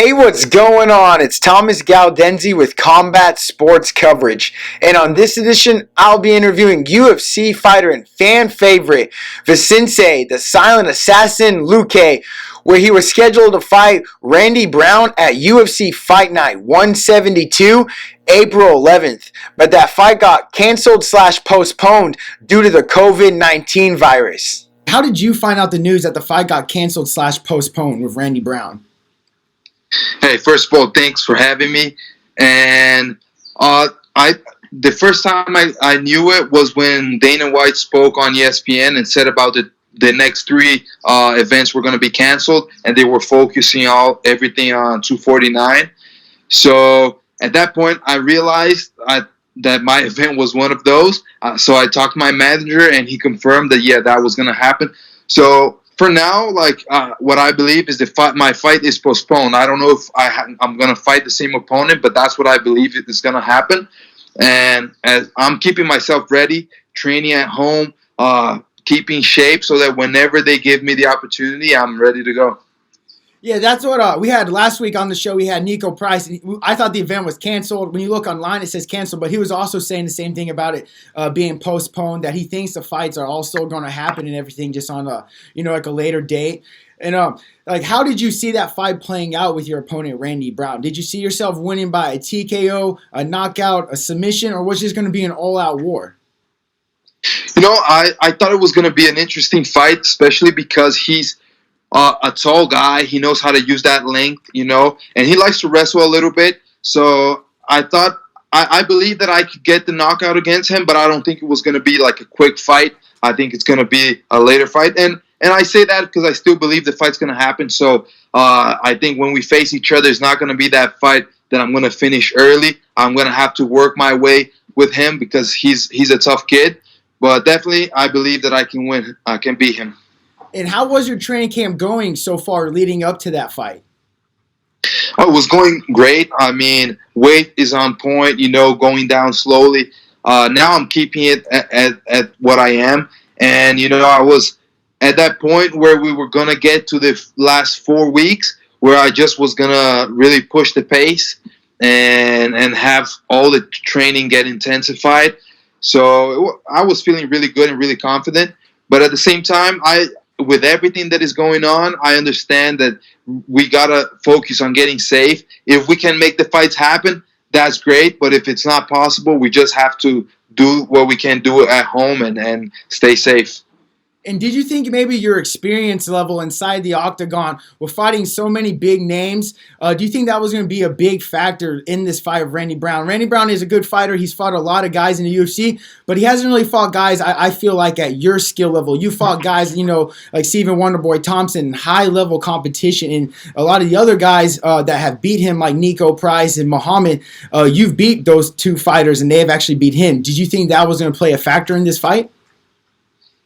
Hey, what's going on? It's Thomas Galdenzi with Combat Sports Coverage. And on this edition, I'll be interviewing UFC fighter and fan favorite Vicente, the Silent Assassin Luque, where he was scheduled to fight Randy Brown at UFC Fight Night 172, April 11th. But that fight got canceled/postponed due to the COVID-19 virus. How did you find out the news that the fight got canceled/postponed with Randy Brown? Hey, first of all, thanks for having me. And the first time I knew it was when Dana White spoke on ESPN and said about the next three events were going to be canceled, and they were focusing everything on 249. So at that point, I realized that my event was one of those. So I talked to my manager, and he confirmed that, yeah, that was going to happen. So for now, what I believe is my fight is postponed. I don't know if I'm going to fight the same opponent, but that's what I believe is going to happen. And as I'm keeping myself ready, training at home, keeping shape so that whenever they give me the opportunity, I'm ready to go. Yeah, that's what we had last week on the show. We had Nico Price. I thought the event was canceled. When you look online, it says canceled, but he was also saying the same thing about it being postponed, that he thinks the fights are also going to happen and everything just on a later date. And how did you see that fight playing out with your opponent, Randy Brown? Did you see yourself winning by a TKO, a knockout, a submission, or was this going to be an all-out war? I thought it was going to be an interesting fight, especially because he's a tall guy. He knows how to use that length, and he likes to wrestle a little bit. So I thought, I believe that I could get the knockout against him, but I don't think it was going to be like a quick fight. I think it's going to be a later fight. And I say that because I still believe the fight's going to happen. So I think when we face each other, it's not going to be that fight that I'm going to finish early. I'm going to have to work my way with him because he's a tough kid. But definitely, I believe that I can win. I can beat him. And how was your training camp going so far leading up to that fight? Oh, it was going great. I mean, weight is on point, going down slowly. Now I'm keeping it at what I am. And, I was at that point where we were going to get to the last 4 weeks where I just was going to really push the pace and have all the training get intensified. So I was feeling really good and really confident. But at the same time, with everything that is going on, I understand that we got to focus on getting safe. If we can make the fights happen, that's great. But if it's not possible, we just have to do what we can do at home and stay safe. And did you think maybe your experience level inside the octagon with fighting so many big names, do you think that was going to be a big factor in this fight of Randy Brown? Randy Brown is a good fighter. He's fought a lot of guys in the UFC, but he hasn't really fought guys, I feel like, at your skill level. You fought guys, like Stephen Wonderboy Thompson, high-level competition. And a lot of the other guys that have beat him, like Nico Price and Muhammad, you've beat those two fighters, and they have actually beat him. Did you think that was going to play a factor in this fight?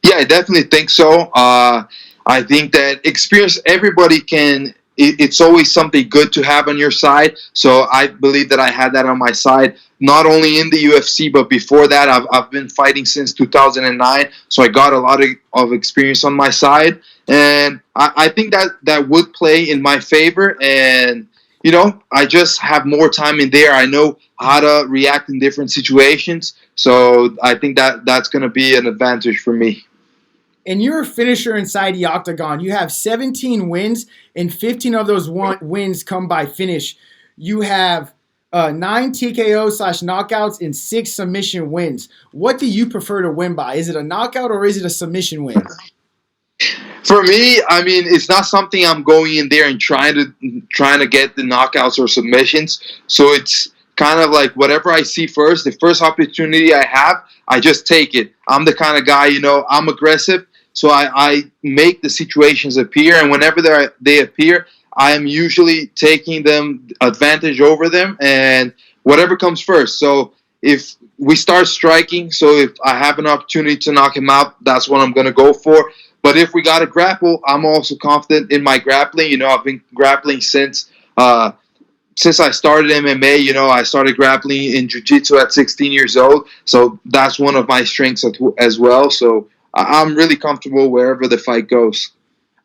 Yeah, I definitely think so. I think that experience, everybody can, it's always something good to have on your side. So I believe that I had that on my side, not only in the UFC, but before that, I've been fighting since 2009. So I got a lot of experience on my side. And I think that would play in my favor. And, I just have more time in there. I know how to react in different situations. So I think that's going to be an advantage for me. And you're a finisher inside the octagon. You have 17 wins, and 15 of those wins come by finish. You have 9 TKO/knockouts and 6 submission wins. What do you prefer to win by? Is it a knockout or is it a submission win? For me, I mean, it's not something I'm going in there and trying to get the knockouts or submissions. So it's kind of like whatever I see first, the first opportunity I have, I just take it. I'm the kind of guy, I'm aggressive. So I make the situations appear, and whenever they appear, I am usually taking them advantage over them, and whatever comes first. So if we start striking, so if I have an opportunity to knock him out, that's what I'm going to go for. But if we got to grapple, I'm also confident in my grappling. I've been grappling since I started MMA. I started grappling in jiu-jitsu at 16 years old. So that's one of my strengths as well. So I'm really comfortable wherever the fight goes.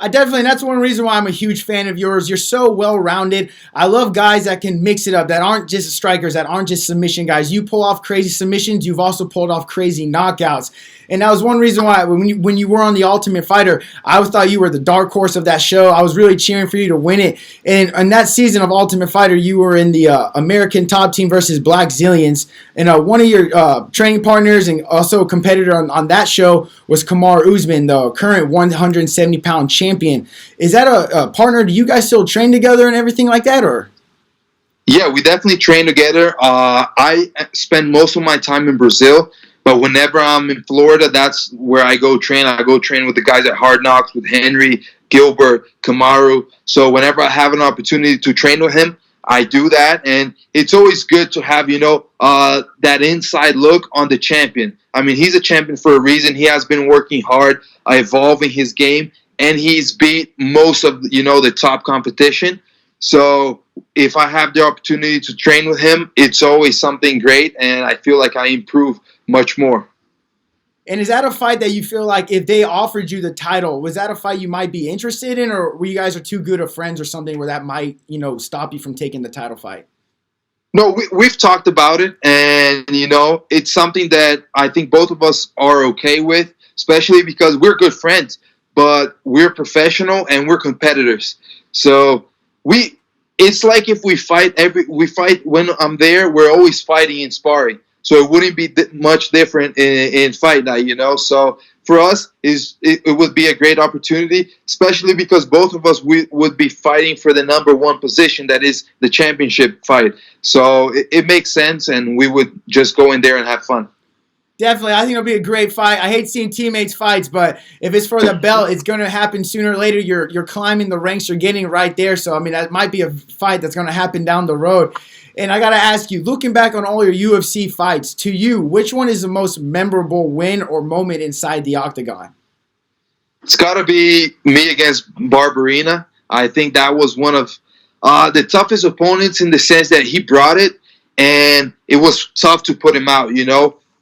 And that's one reason why I'm a huge fan of yours. You're so well-rounded. I love guys that can mix it up, that aren't just strikers, that aren't just submission guys. You pull off crazy submissions. You've also pulled off crazy knockouts. And that was one reason why when you were on The Ultimate Fighter, I always thought you were the dark horse of that show. I was really cheering for you to win it. And in that season of Ultimate Fighter, you were in the American Top Team versus Black Zillions. And one of your training partners and also a competitor on that show was Kamaru Usman, the current 170-pound champion. Is that a partner? Do you guys still train together and everything like that, or? Yeah, we definitely train together. I spend most of my time in Brazil, but whenever I'm in Florida, that's where I go train. I go train with the guys at Hard Knocks, with Henry, Gilbert, Kamaru. So whenever I have an opportunity to train with him, I do that. And it's always good to have, that inside look on the champion. I mean, he's a champion for a reason. He has been working hard, evolving his game, and he's beat most of, the top competition. So if I have the opportunity to train with him, it's always something great, and I feel like I improve much more. And is that a fight that you feel like if they offered you the title, was that a fight you might be interested in, or were you guys are too good of friends or something where that might, stop you from taking the title fight? No, we've talked about it, and, it's something that I think both of us are okay with, especially because we're good friends, but we're professional and we're competitors. So it's like if we fight when I'm there, we're always fighting and sparring. So it wouldn't be much different in fight night, So for us, it would be a great opportunity, especially because both of us would be fighting for the number one position, that is the championship fight. So it makes sense, and we would just go in there and have fun. Definitely. I think it'll be a great fight. I hate seeing teammates fights, but if it's for the belt, it's going to happen sooner or later. You're climbing the ranks. You're getting right there. So, that might be a fight that's going to happen down the road. And I got to ask you, looking back on all your UFC fights, to you, which one is the most memorable win or moment inside the octagon? It's got to be me against Barberena. I think that was one of the toughest opponents, in the sense that he brought it, and it was tough to put him out,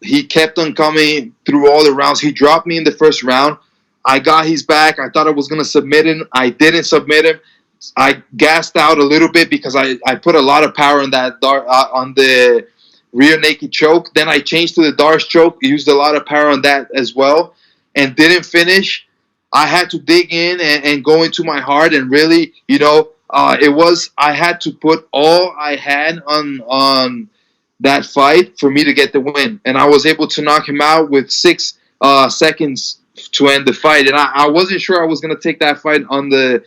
He kept on coming through all the rounds. He dropped me in the first round. I got his back. I thought I was going to submit him. I didn't submit him. I gassed out a little bit because I put a lot of power on that on the rear naked choke. Then I changed to the Darce choke, used a lot of power on that as well, and didn't finish. I had to dig in and go into my heart, and really, I had to put all I had on that fight for me to get the win, and I was able to knock him out with 6 seconds to end the fight. And I wasn't sure I was going to take that fight on the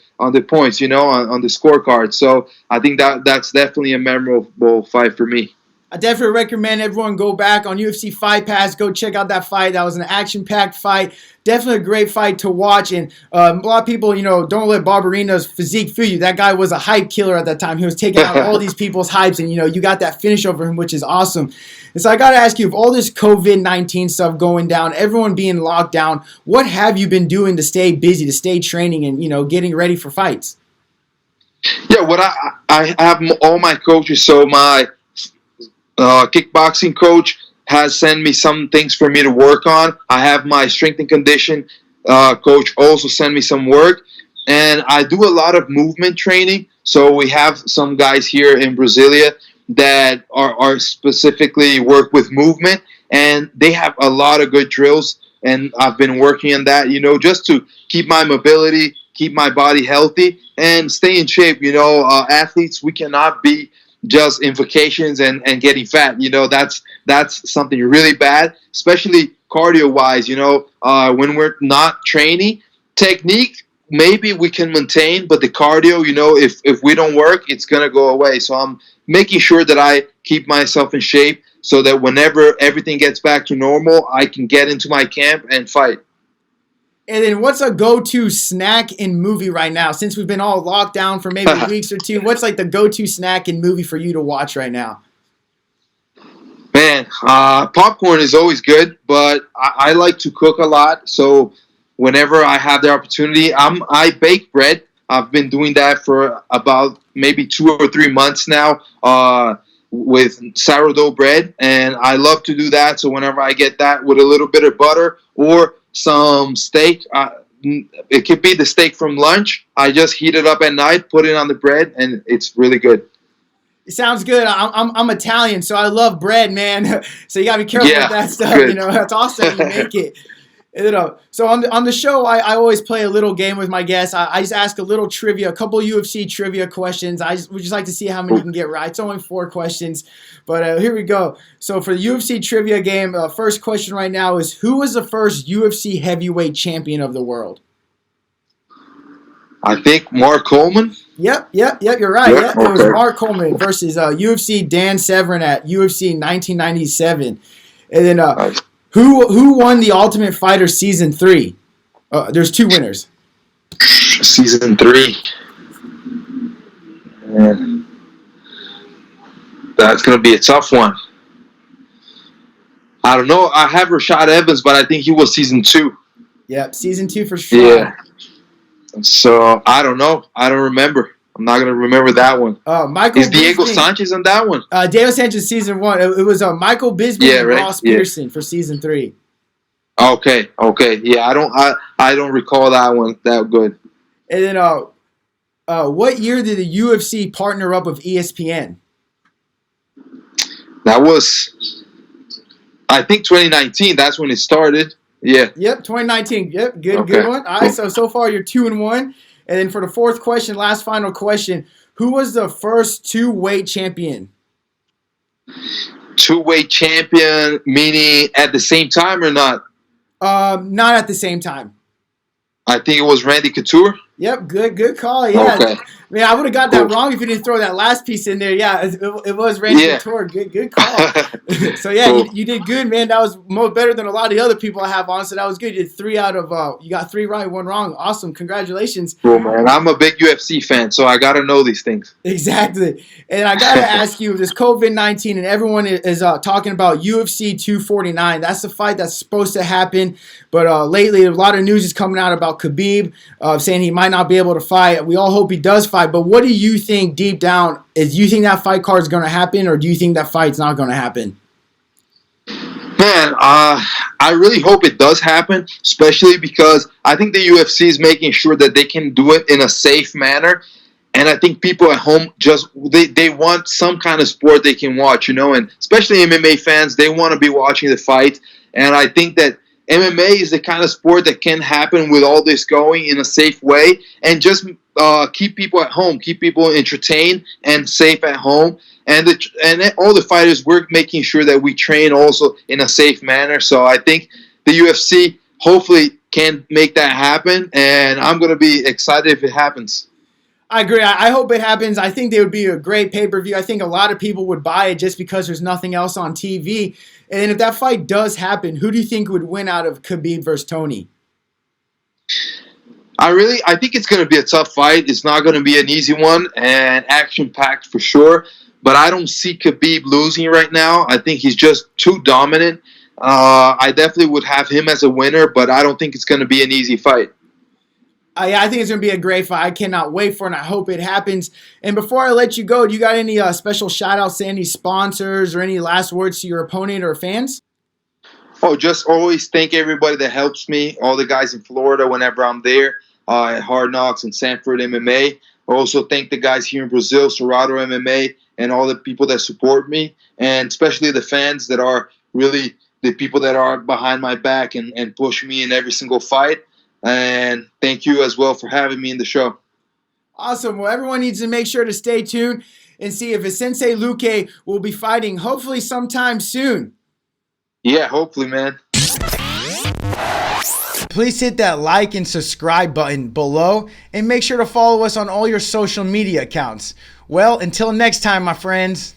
points, on the scorecard. So I think that's definitely a memorable fight for me. I definitely recommend everyone go back on UFC Fight Pass. Go check out that fight. That was an action-packed fight. Definitely a great fight to watch. And a lot of people, don't let Barberena's physique fool you. That guy was a hype killer at that time. He was taking out all these people's hypes, and, you got that finish over him, which is awesome. And so I got to ask you, of all this COVID-19 stuff going down, everyone being locked down, what have you been doing to stay busy, to stay training and, getting ready for fights? Yeah, what I have all my coaches. So my kickboxing coach has sent me some things for me to work on. I have my strength and condition coach also send me some work, and I do a lot of movement training. So we have some guys here in Brasilia that are specifically work with movement, and they have a lot of good drills, and I've been working on that, just to keep my mobility, keep my body healthy, and stay in shape. Athletes, we cannot be just in vacations and getting fat. That's something really bad, especially cardio-wise. When we're not training, technique maybe we can maintain, but the cardio, if we don't work, it's going to go away. So I'm making sure that I keep myself in shape so that whenever everything gets back to normal, I can get into my camp and fight. And then what's a go-to snack and movie right now? Since we've been all locked down for maybe weeks or two, what's like the go-to snack and movie for you to watch right now? Man, popcorn is always good, but I like to cook a lot. So whenever I have the opportunity, I bake bread. I've been doing that for about maybe 2 or 3 months now with sourdough bread, and I love to do that. So whenever I get that with a little bit of butter or some steak, it could be the steak from lunch. I just heat it up at night, put it on the bread, and it's really good. It sounds good. I'm Italian, so I love bread, man. So you gotta be careful with that stuff. Good. That's awesome. You make it. So on the show, I always play a little game with my guests. I just ask a little trivia, a couple UFC trivia questions. We just like to see how many you can get right. It's only 4 questions, but here we go. So for the UFC trivia game, first question right now is, who was the first UFC heavyweight champion of the world? I think Mark Coleman. Yep, you're right. Yep, It was Mark Coleman versus UFC Dan Severn at UFC 1997. And then Nice. who won the Ultimate Fighter Season 3? There's 2 winners. Season 3. Man. That's going to be a tough one. I don't know. I have Rashad Evans, but I think he was Season 2. Yep, Season 2 for sure. Yeah. So, I don't know. I don't remember. I'm not going to remember that one. Michael Is Diego Bisping. Sanchez on that one? Diego Sanchez Season 1. It was Michael Bisping and Ross Pearson for Season 3. Okay. Yeah, I don't recall that one that good. And then what year did the UFC partner up with ESPN? That was, I think, 2019. That's when it started. Yeah. Yep, 2019. Yep, good one. All Cool. right, so far you're 2-1. And then for the 4th question, last final question, who was the first 2-weight champion? 2-weight champion, meaning at the same time or not? Not at the same time. I think it was Randy Couture. Yep, good call. Yeah, Okay. Man, I would have got that wrong if you didn't throw that last piece in there. Yeah, it was Randy Couture. Good call. So yeah, Cool. you did good, man. That was better than a lot of the other people I have on. So that was good. You did 3 out of you got 3 right, 1 wrong. Awesome, congratulations. Cool, man. I'm a big UFC fan, so I got to know these things. Exactly. And I got to ask you, this COVID-19, and everyone is talking about UFC 249. That's the fight that's supposed to happen. But lately, a lot of news is coming out about Khabib saying he might not be able to fight. We all hope he does fight. But what do you think deep down? Do you think that fight card is going to happen, or do you think that fight's not going to happen? Man, I really hope it does happen, especially because I think the UFC is making sure that they can do it in a safe manner. And I think people at home they want some kind of sport they can watch, and especially MMA fans, they want to be watching the fight. And I think that MMA is the kind of sport that can happen with all this going in a safe way, and just keep people at home, keep people entertained and safe at home. And all the fighters, we're making sure that we train also in a safe manner. So I think the UFC hopefully can make that happen, and I'm going to be excited if it happens. I agree. I hope it happens. I think they would be a great pay-per-view. I think a lot of people would buy it just because there's nothing else on TV. And if that fight does happen, who do you think would win out of Khabib versus Tony? I think it's going to be a tough fight. It's not going to be an easy one, and action-packed for sure. But I don't see Khabib losing right now. I think he's just too dominant. I definitely would have him as a winner, but I don't think it's going to be an easy fight. Yeah, I think it's going to be a great fight. I cannot wait for it, and I hope it happens. And before I let you go, do you got any special shout-outs to any sponsors or any last words to your opponent or fans? Oh, just always thank everybody that helps me, all the guys in Florida whenever I'm there, at Hard Knocks and Sanford MMA. I also thank the guys here in Brazil, Serrato MMA, and all the people that support me, and especially the fans that are really the people that are behind my back and push me in every single fight. And thank you as well for having me in the show. Awesome. Well, everyone needs to make sure to stay tuned and see if Vicente Luque will be fighting hopefully sometime soon. Yeah, hopefully, man. Please hit that like and subscribe button below, and make sure to follow us on all your social media accounts. Well, until next time, my friends.